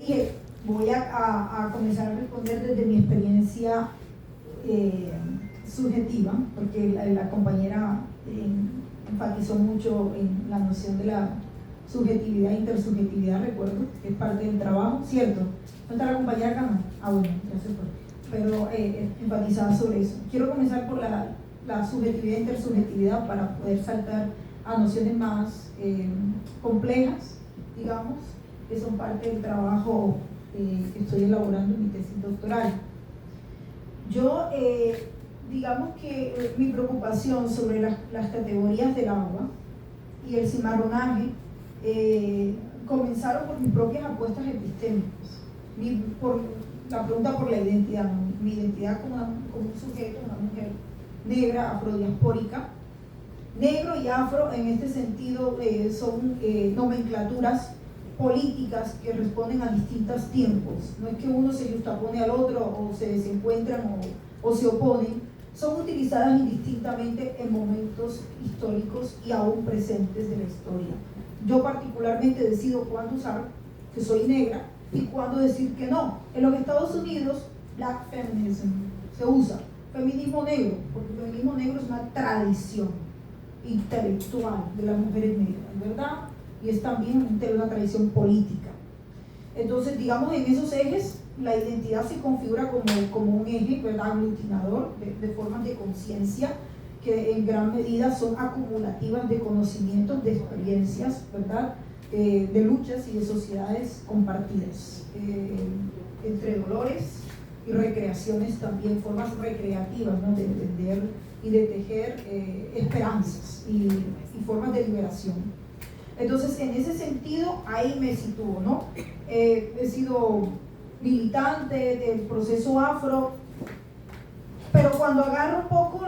Dije, voy a comenzar a responder desde mi experiencia subjetiva, porque la compañera enfatizó mucho en la noción de la subjetividad e intersubjetividad, recuerdo, que es parte del trabajo, ¿cierto? ¿No está la compañera acá? Ah, bueno, ya se fue. Pero enfatizaba sobre eso. Quiero comenzar por la subjetividad e intersubjetividad para poder saltar a nociones más complejas, digamos, que son parte del trabajo que estoy elaborando en mi tesis doctoral. Yo, digamos que mi preocupación sobre las categorías del agua y el cimarronaje comenzaron por mis propias apuestas epistémicas, por la pregunta por la identidad, ¿no? Mi identidad como un sujeto, una mujer negra, afrodiaspórica. Negro y afro en este sentido son nomenclaturas políticas que responden a distintos tiempos. No es que uno se justapone al otro o se desencuentran o se oponen, son utilizadas indistintamente en momentos históricos y aún presentes de la historia. Yo particularmente decido cuándo usar que soy negra y cuándo decir que no. En los Estados Unidos, black feminism se usa, feminismo negro, porque el feminismo negro es una tradición intelectual de las mujeres negras, ¿verdad? Y es también una tradición política. Entonces, digamos, en esos ejes, la identidad se configura como un eje, ¿verdad?, aglutinador de formas de conciencia que en gran medida son acumulativas de conocimientos, de experiencias, ¿verdad?, de luchas y de sociedades compartidas, entre dolores y recreaciones también, formas recreativas, ¿no?, de entender y de tejer esperanzas y formas de liberación. Entonces, en ese sentido, ahí me sitúo, ¿no? He sido militante del proceso afro, pero cuando agarro un poco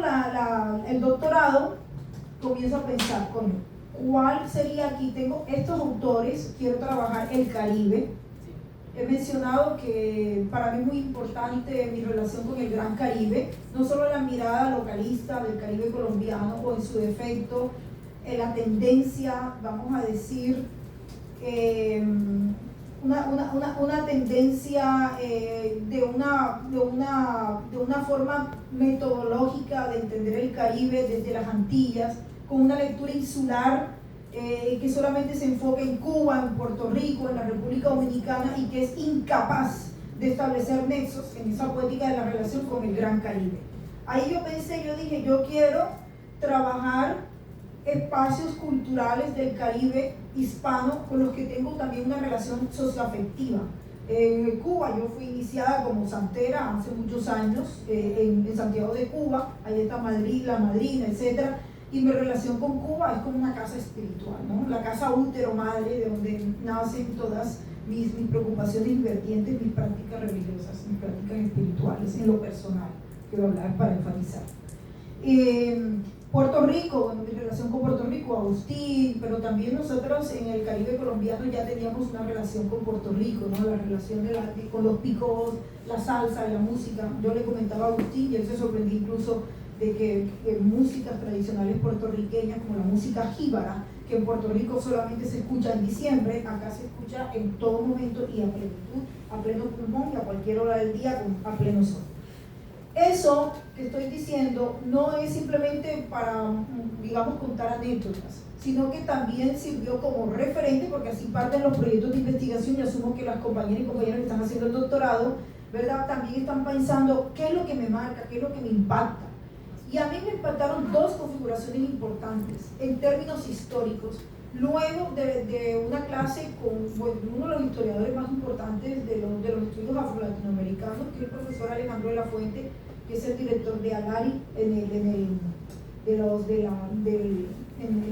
el doctorado, comienzo a pensar, coño, ¿cuál sería aquí? Tengo estos autores, quiero trabajar el Caribe. He mencionado que para mí es muy importante mi relación con el Gran Caribe, no solo la mirada localista del Caribe colombiano o en su defecto, la tendencia, vamos a decir, una tendencia de una forma metodológica de entender el Caribe desde las Antillas, con una lectura insular que solamente se enfoca en Cuba, en Puerto Rico, en la República Dominicana y que es incapaz de establecer nexos en esa poética de la relación con el Gran Caribe. Ahí yo dije, yo quiero trabajar espacios culturales del Caribe hispano con los que tengo también una relación socioafectiva. En Cuba yo fui iniciada como santera hace muchos años, en Santiago de Cuba, ahí está Madrid, la madrina, etc. Y mi relación con Cuba es como una casa espiritual, ¿no? La casa útero madre de donde nacen todas mis preocupaciones y vertientes, mis prácticas religiosas, mis prácticas espirituales, en lo personal, quiero hablar para enfatizar. Puerto Rico, bueno, mi relación con Puerto Rico, Agustín, pero también nosotros en el Caribe colombiano ya teníamos una relación con Puerto Rico, ¿no? La relación con los picos, la salsa, la música. Yo le comentaba a Agustín y él se sorprendió incluso de que músicas tradicionales puertorriqueñas como la música jíbara, que en Puerto Rico solamente se escucha en diciembre, acá se escucha en todo momento y a plenitud, a pleno pulmón y a cualquier hora del día a pleno sol. Eso que estoy diciendo no es simplemente para, digamos, contar anécdotas, sino que también sirvió como referente, porque así parten los proyectos de investigación y asumo que las compañeras y compañeros que están haciendo el doctorado, ¿verdad?, también están pensando qué es lo que me marca, qué es lo que me impacta. Y a mí me impactaron dos configuraciones importantes en términos históricos. Luego de una clase con uno de los historiadores más importantes de los estudios afro-latinoamericanos, que es el profesor Alejandro de la Fuente, que es el director de ALARI en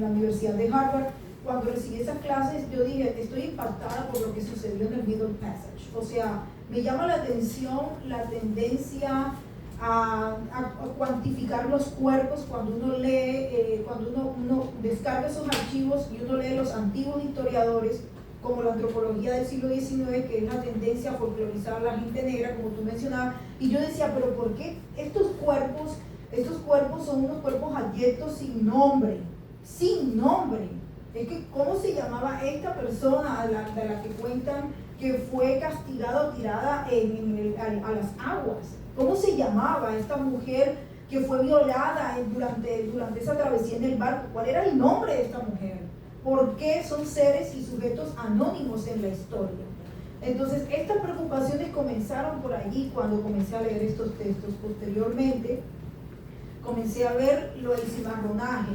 la Universidad de Harvard. Cuando recibí esas clases, yo dije, estoy impactada por lo que sucedió en el Middle Passage. O sea, me llama la atención la tendencia a cuantificar los cuerpos cuando uno lee, cuando uno descarga esos archivos y uno lee los antiguos historiadores, como la antropología del siglo XIX, que es la tendencia a folclorizar a la gente negra, como tú mencionabas, y yo decía, pero ¿por qué estos cuerpos son unos cuerpos abyectos sin nombre? Sin nombre. Es que, ¿cómo se llamaba esta persona de la que cuentan que fue castigada o tirada a las aguas. ¿Cómo se llamaba esta mujer que fue violada durante esa travesía en el barco? ¿Cuál era el nombre de esta mujer? ¿Por qué son seres y sujetos anónimos en la historia? Entonces, estas preocupaciones comenzaron por allí cuando comencé a leer estos textos. Posteriormente, comencé a ver lo del cimarronaje.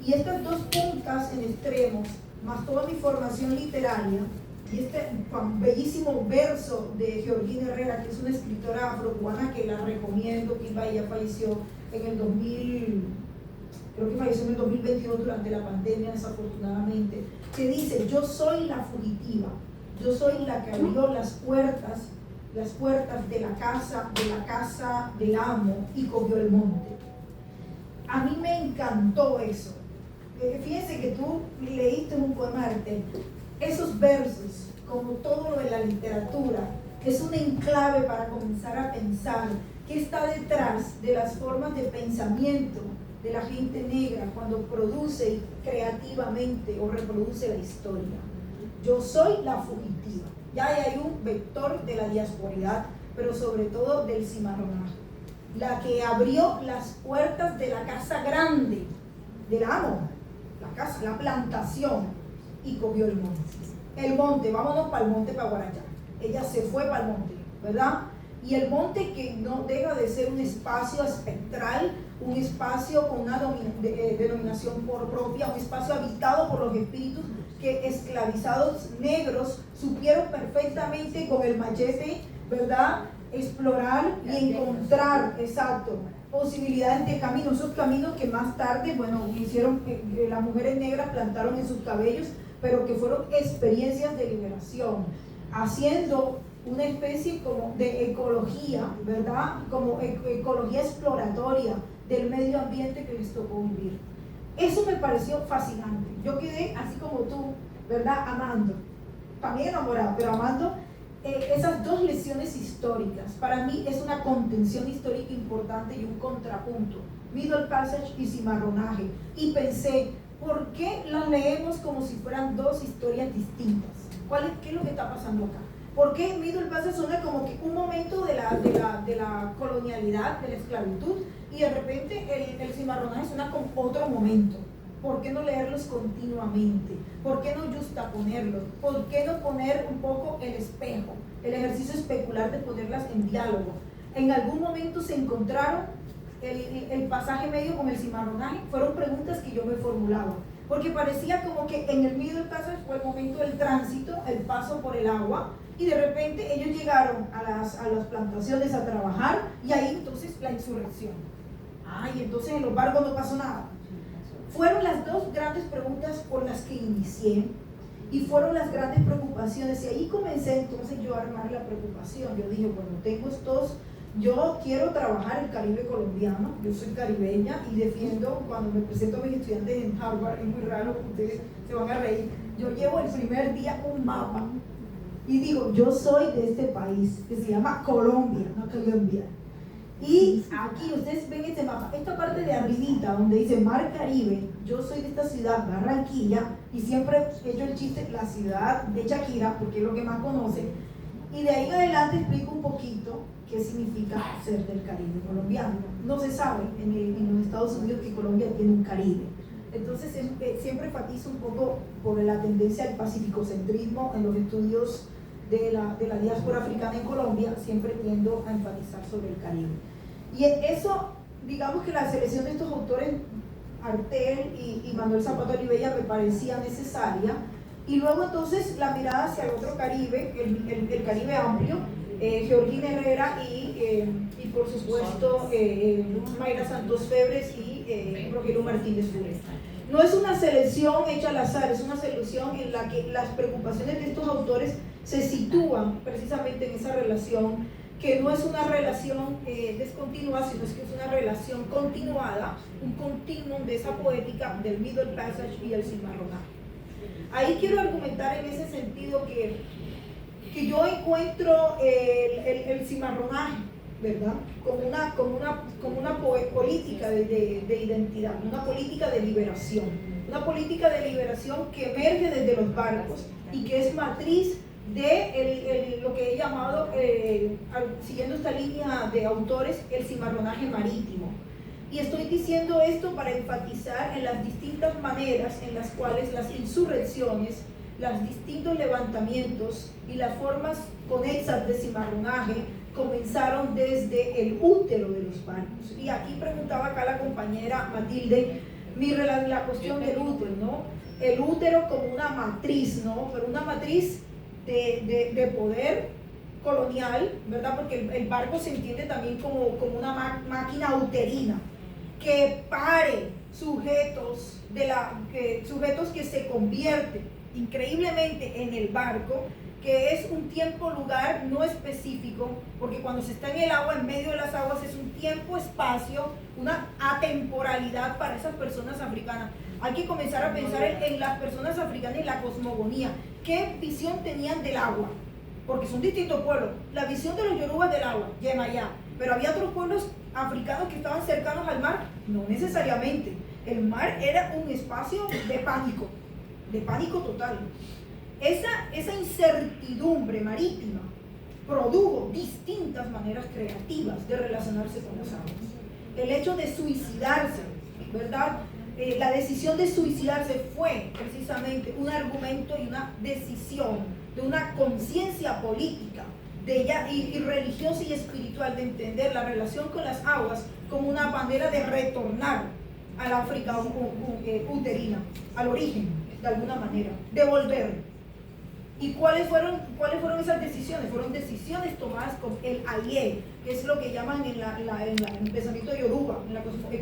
Y estas dos puntas en extremos, más toda mi formación literaria, y este bellísimo verso de Georgina Herrera, que es una escritora afrocubana que la recomiendo, que ella falleció en el 2000, creo que falleció en el 2021 durante la pandemia, desafortunadamente, que dice: yo soy la fugitiva, yo soy la que abrió las puertas de la casa del amo y cogió el monte. A mí me encantó eso. Fíjense que tú leíste un poema de Artel. Esos versos, como todo lo de la literatura, es un enclave para comenzar a pensar qué está detrás de las formas de pensamiento de la gente negra cuando produce creativamente o reproduce la historia. Yo soy la fugitiva. Ya hay un vector de la diasporidad, pero sobre todo del cimarronaje. La que abrió las puertas de la casa grande del amo, la plantación, y cogió el monte. El monte, vámonos para el monte, para Guarachá. Ella se fue para el monte, ¿verdad? Y el monte, que no deja de ser un espacio espectral, un espacio con una denominación propia, un espacio habitado por los espíritus que esclavizados negros supieron perfectamente con el machete, ¿verdad?, explorar y encontrar, exacto, posibilidades de camino, esos caminos que más tarde, bueno, hicieron, las mujeres negras plantaron en sus cabellos, pero que fueron experiencias de liberación, haciendo una especie como de ecología, ¿verdad?, como ecología exploratoria del medio ambiente que les tocó vivir. Eso me pareció fascinante. Yo quedé así como tú, ¿verdad?, amando, también enamorada, pero amando esas dos lecciones históricas. Para mí es una contención histórica importante y un contrapunto, Middle Passage y cimarronaje. Y pensé, ¿por qué las leemos como si fueran dos historias distintas? ¿Qué es lo que está pasando acá? ¿Por qué Middle Passage suena como que un momento de la colonialidad, de la esclavitud, y de repente el cimarronaje suena como otro momento? ¿Por qué no leerlos continuamente? ¿Por qué no justaponerlos? ¿Por qué no poner un poco el espejo, el ejercicio especular de ponerlas en diálogo? En algún momento se encontraron el pasaje medio con el cimarronaje. Fueron preguntas que yo me formulaba, porque parecía como que en el Middle Passage fue el momento del tránsito, el paso por el agua, y de repente ellos llegaron a las plantaciones a trabajar, y ahí entonces la insurrección. Y entonces en los barcos no pasó nada. Fueron las dos grandes preguntas por las que inicié, y fueron las grandes preocupaciones, y ahí comencé entonces yo a armar la preocupación. Yo dije, bueno, tengo estos, yo quiero trabajar el Caribe colombiano, yo soy caribeña y defiendo, cuando me presento a mis estudiantes en Harvard, es muy raro, ustedes se van a reír, yo llevo el primer día un mapa y digo, yo soy de este país que se llama Colombia, no Colombia. Y aquí ustedes ven este mapa, esta parte de arribita donde dice Mar Caribe, yo soy de esta ciudad, Barranquilla, y siempre he hecho el chiste, la ciudad de Shakira, porque es lo que más conocen, y de ahí en adelante explico un poquito qué significa ser del Caribe colombiano. No se sabe en los Estados Unidos que Colombia tiene un Caribe. Entonces siempre enfatizo un poco por la tendencia al pacificocentrismo en los estudios de la diáspora africana en Colombia, siempre tiendo a enfatizar sobre el Caribe. Y eso, digamos que la selección de estos autores, Artel y Manuel Zapata Olivella, me parecía necesaria. Y luego entonces la mirada hacia el otro Caribe, el Caribe amplio, Georgina Herrera y por supuesto Mayra Santos Febres y Rogelio Martínez Flores. No es una selección hecha al azar, es una selección en la que las preocupaciones de estos autores se sitúan precisamente en esa relación, que no es una relación descontinuada, sino que es una relación continuada, un continuum de esa poética del Middle Passage y el cimarronaje. Ahí quiero argumentar en ese sentido que yo encuentro el cimarronaje, ¿verdad?, como una política de identidad, una política de liberación que emerge desde los barcos y que es matriz de lo que he llamado, siguiendo esta línea de autores, el cimarronaje marítimo. Y estoy diciendo esto para enfatizar en las distintas maneras en las cuales las insurrecciones, los distintos levantamientos y las formas conexas de cimarronaje comenzaron desde el útero de los barcos. Y aquí preguntaba acá la compañera Matilde, la cuestión del útero, ¿no? El útero como una matriz, ¿no? Pero una matriz de poder colonial, ¿verdad? Porque el barco se entiende también como una máquina uterina que pare sujetos, sujetos que se convierten increíblemente en el barco, que es un tiempo-lugar no específico, porque cuando se está en el agua, en medio de las aguas, es un tiempo-espacio, una atemporalidad para esas personas africanas. Hay que comenzar a pensar en las personas africanas, en la cosmogonía. ¿Qué visión tenían del agua? Porque son distintos pueblos. La visión de los yorubas del agua, Yemayá. Pero había otros pueblos africanos que estaban cercanos al mar. No necesariamente. El mar era un espacio de pánico total. Esa incertidumbre marítima produjo distintas maneras creativas de relacionarse con las aguas. El hecho de suicidarse, ¿verdad? La decisión de suicidarse fue precisamente un argumento y una decisión de una conciencia política y religiosa y espiritual de entender la relación con las aguas como una manera de retornar a la África uterina, al origen, de alguna manera, de volver. ¿Y cuáles fueron esas decisiones? Fueron decisiones tomadas con el aye, que es lo que llaman en el pensamiento yoruba, en la filosofía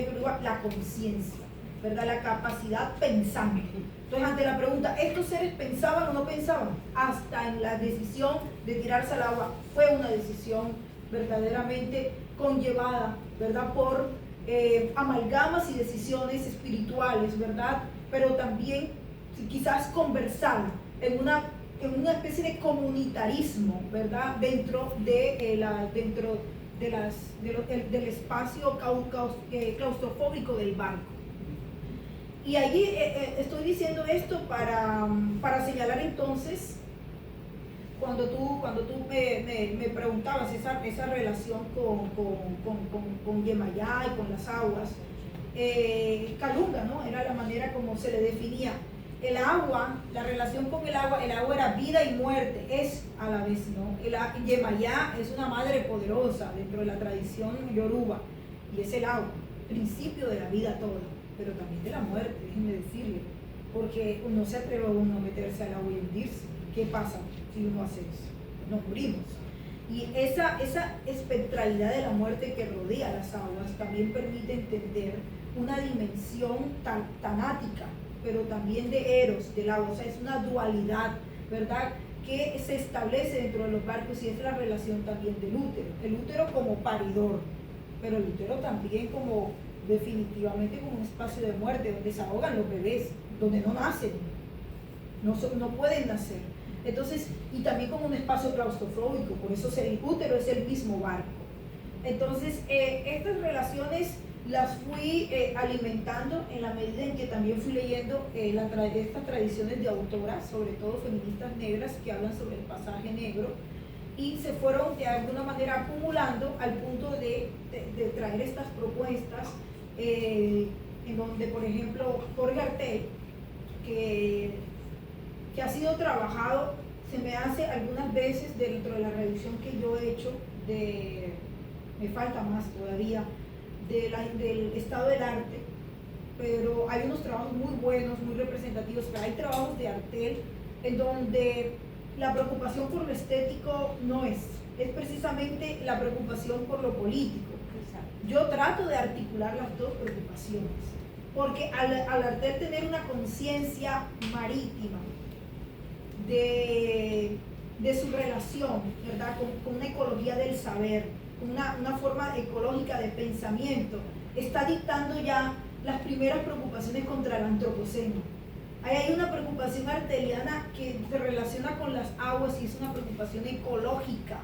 yoruba, la conciencia, ¿verdad? La capacidad pensante. Entonces, ante la pregunta, ¿estos seres pensaban o no pensaban? Hasta en la decisión de tirarse al agua fue una decisión verdaderamente conllevada, ¿verdad? Por amalgamas y decisiones espirituales, ¿verdad? Pero también quizás conversada en una especie de comunitarismo, ¿verdad? Dentro del espacio claustrofóbico del barco. Y allí estoy diciendo esto para señalar entonces, cuando tú me preguntabas esa relación con Yemayá y con las aguas, Kalunga, ¿no? Era la manera como se le definía. El agua, la relación con el agua era vida y muerte, es a la vez, ¿no? Yemayá es una madre poderosa dentro de la tradición yoruba, y es el agua, principio de la vida toda, pero también de la muerte, déjenme decirle, porque no se atreve uno a meterse al agua y hundirse. ¿Qué pasa si uno hace eso? Nos morimos. Y esa espectralidad de la muerte que rodea las aguas también permite entender una dimensión tanática, pero también de eros, del agua. O sea, es una dualidad, ¿verdad?, que se establece dentro de los barcos, y es la relación también del útero. El útero como paridor, pero el útero también como, definitivamente, como un espacio de muerte, donde se ahogan los bebés, donde no nacen, no pueden nacer. Entonces, y también como un espacio claustrofóbico, por eso el útero es el mismo barco. Entonces, estas relaciones las fui alimentando en la medida en que también fui leyendo estas tradiciones de autoras, sobre todo feministas negras, que hablan sobre el pasaje negro, y se fueron de alguna manera acumulando al punto de traer estas propuestas, en donde, por ejemplo, Jorge Artel, que ha sido trabajado, se me hace algunas veces dentro de la revisión que yo he hecho, me falta más todavía, del estado del arte, pero hay unos trabajos muy buenos, muy representativos, pero hay trabajos de Artel en donde la preocupación por lo estético no es precisamente la preocupación por lo político. Yo trato de articular las dos preocupaciones, porque al Artel tener una conciencia marítima de su relación, ¿verdad?, con una ecología del saber, una forma ecológica de pensamiento, está dictando ya las primeras preocupaciones contra el antropoceno. Ahí hay una preocupación arteliana que se relaciona con las aguas, y es una preocupación ecológica,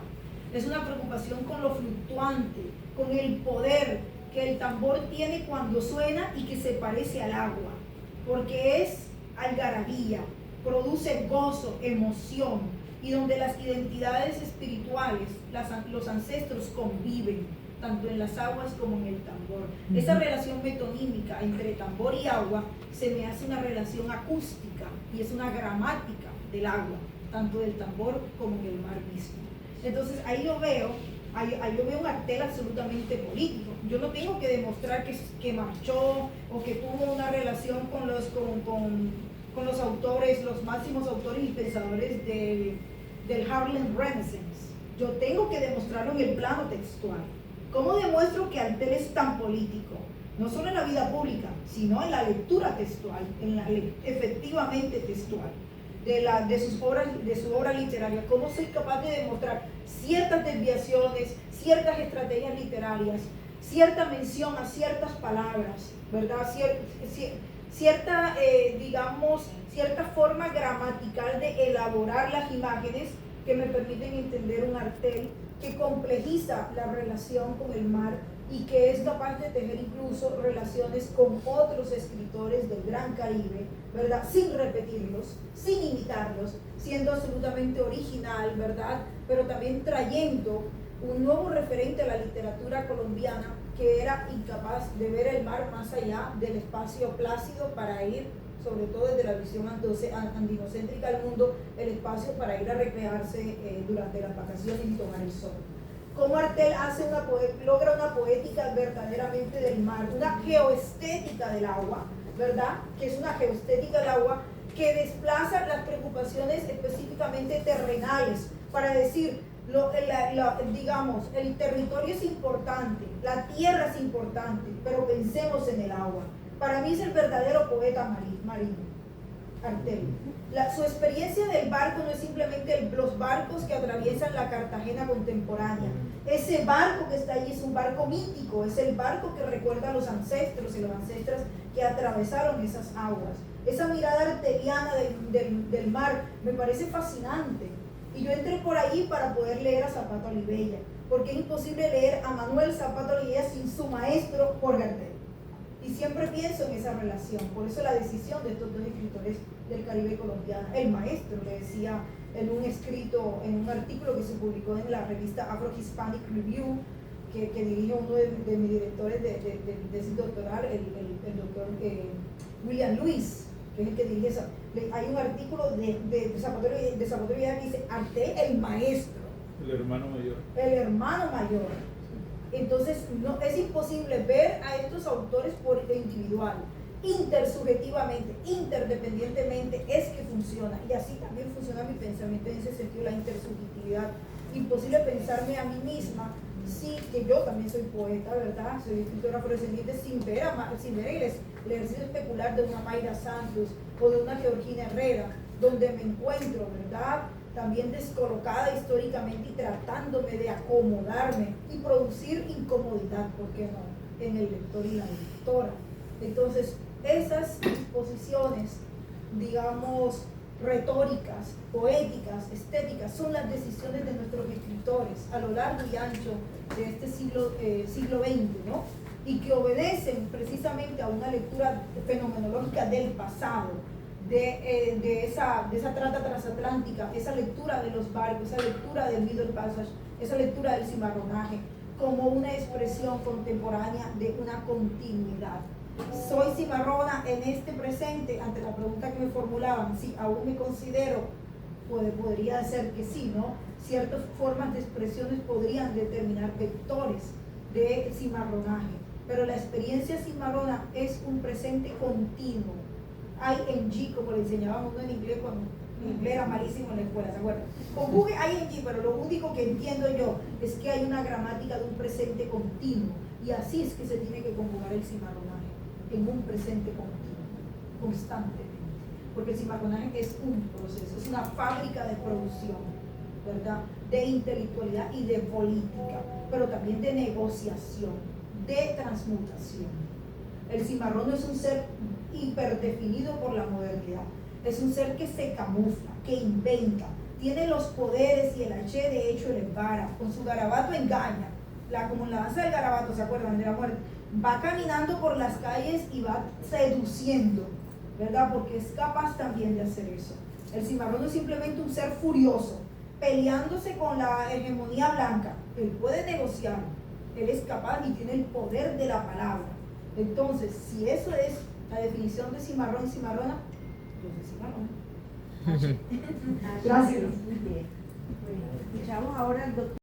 es una preocupación con lo fluctuante, con el poder que el tambor tiene cuando suena y que se parece al agua, porque es algarabía, produce gozo, emoción, y donde las identidades espirituales, los ancestros conviven, tanto en las aguas como en el tambor. Esa relación metonímica entre tambor y agua se me hace una relación acústica y es una gramática del agua, tanto del tambor como en el mar mismo. Entonces ahí yo veo un Artel absolutamente político. Yo no tengo que demostrar que marchó o que tuvo una relación con los autores, los máximos autores y pensadores del Harlem Renaissance. Yo tengo que demostrarlo en el plano textual. ¿Cómo demuestro que Artel es tan político? No solo en la vida pública, sino en la lectura textual, en la efectivamente textual de su obra literaria. ¿Cómo soy capaz de demostrar ciertas desviaciones, ciertas estrategias literarias, cierta mención a ciertas palabras, ¿verdad? Cierta forma gramatical de elaborar las imágenes que me permiten entender un Artel que complejiza la relación con el mar y que es capaz de tejer incluso relaciones con otros escritores del Gran Caribe, ¿verdad? Sin repetirlos, sin imitarlos, siendo absolutamente original, ¿verdad? Pero también trayendo un nuevo referente a la literatura colombiana que era incapaz de ver el mar más allá del espacio plácido para ir, sobre todo desde la visión andinocéntrica del mundo, el espacio para ir a recrearse durante las vacaciones y tomar el sol. Cómo Artel logra una poética verdaderamente del mar, una geoestética del agua, ¿verdad? Que es una geoestética del agua que desplaza las preocupaciones específicamente terrenales para decir, el territorio es importante, la tierra es importante, pero pensemos en el agua. Para mí es el verdadero poeta marino, Artel. Su experiencia del barco no es simplemente los barcos que atraviesan la Cartagena contemporánea. Ese barco que está allí es un barco mítico, es el barco que recuerda a los ancestros y las ancestras que atravesaron esas aguas. Esa mirada arteliana del mar me parece fascinante. Y yo entré por ahí para poder leer a Zapata Olivella, porque es imposible leer a Manuel Zapata Olivella sin su maestro Jorge Artel. Y siempre pienso en esa relación, por eso la decisión de estos dos escritores del Caribe colombiano. El maestro le decía en un artículo que se publicó en la revista Afro-Hispanic Review, que dirige uno de mis directores de tesis doctoral, el doctor William Lewis, que es el que dirige eso. Hay un artículo de Zapata Olivella que dice Artel el maestro. El hermano mayor. El hermano mayor. Entonces es imposible ver a estos autores por individual, intersubjetivamente, interdependientemente, es que funciona. Y así también funciona mi pensamiento en ese sentido, la intersubjetividad. Imposible pensarme a mí misma, sí, que yo también soy poeta, ¿verdad? Soy escritora afrodescendiente sin ver el ejercicio especular de una Mayra Santos o de una Georgina Herrera, donde me encuentro, ¿verdad?, también descolocada históricamente y tratándome de acomodarme y producir incomodidad, ¿por qué no?, en el lector y la lectora. Entonces, esas disposiciones, digamos, retóricas, poéticas, estéticas, son las decisiones de nuestros escritores a lo largo y ancho de este siglo XX, ¿no? Y que obedecen precisamente a una lectura fenomenológica del pasado, de esa trata transatlántica, esa lectura de los barcos, esa lectura del Middle Passage, esa lectura del cimarronaje, como una expresión contemporánea de una continuidad. Soy cimarrona en este presente, ante la pregunta que me formulaban, si aún me considero, podría ser que sí, ¿no? Ciertas formas de expresiones podrían determinar vectores de cimarronaje, pero la experiencia cimarrona es un presente continuo. ING, como le enseñaban uno en inglés cuando mi inglés era malísimo en la escuela, ¿se acuerdan? Conjugue ING, pero lo único que entiendo yo es que hay una gramática de un presente continuo, y así es que se tiene que conjugar el cimarronaje, en un presente continuo, constantemente, porque el cimarronaje es un proceso, es una fábrica de producción, ¿verdad?, de intelectualidad y de política, pero también de negociación, de transmutación. El cimarrón es un ser hiperdefinido por la modernidad, es un ser que se camufla, que inventa, tiene los poderes y el H de hecho el embara, con su garabato engaña, como en la danza del garabato, ¿se acuerdan de la muerte? Va caminando por las calles y va seduciendo, ¿verdad? Porque es capaz también de hacer eso. El cimarrón no es simplemente un ser furioso, peleándose con la hegemonía blanca. Él puede negociar, él es capaz y tiene el poder de la palabra. Entonces, si eso es la definición de cimarrón y cimarrona, entonces cimarrón. Gracias. Escuchamos ahora al doctor.